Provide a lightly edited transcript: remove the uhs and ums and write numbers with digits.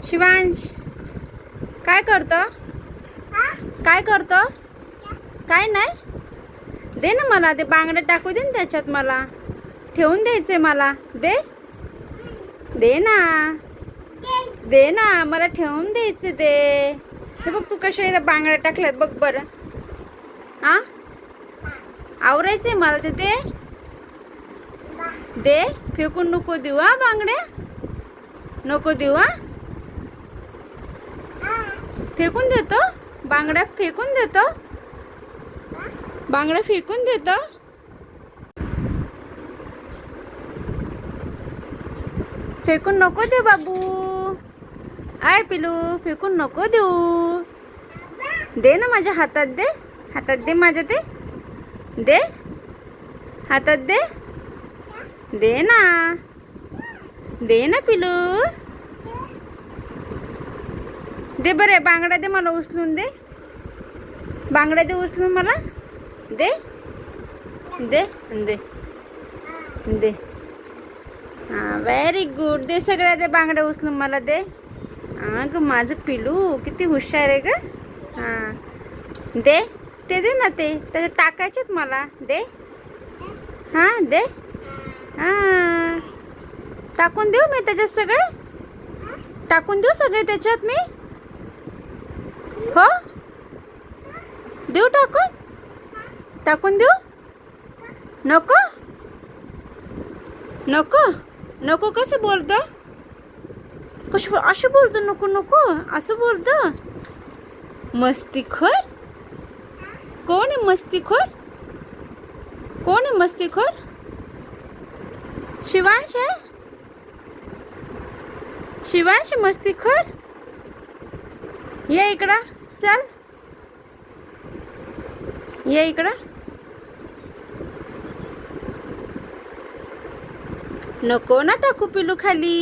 शिवांश काय करतो? काय करतो? काय नाही दे ना मला ते बांगड्या टाकू दे ना त्याच्यात मला ठेवून द्यायचंय मला दे दे ना दे ना मला ठेवून द्यायचं दे हे बघ तू कशा बांगड्या टाकल्यात बघ बरं हा आवरायचंय मला ते दे फेकून नको देऊ हा बांगड्या नको देऊ हा फेकून देतो बांगड्या फेकून देतो बांगड्या फेकून देतो फेकून नको दे बाबू आय पिलू फेकून नको देऊ दे ना माझ्या हातात दे माझ्या दे हातात दे ना पिलू दे बरं बांगड्या दे मला उचलून दे बांगड्या दे उचलून मला दे दे दे दे हां व्हेरी गुड दे सगळ्या दे बांगड्या उचलून मला दे हां ग माझं पिलू किती हुशार आहे ग हां दे दे ना ते त्याच्यात टाकायचेत मला दे हां दे हां टाकून देऊ मी त्याच्यात सगळे टाकून देऊ सगळे त्याच्यात मी हो देऊ टाकून देऊ नको नको नको कसं बोलतो कसं असं बोलतो नको नको असं बोलतो मस्तीखोर कोण आहे मस्तीखोर कोण आहे मस्तीखोर शिवांश आहे शिवांश मस्तीखोर ये इकडं चल ये इकडं नको ना टाकू पिलू खाली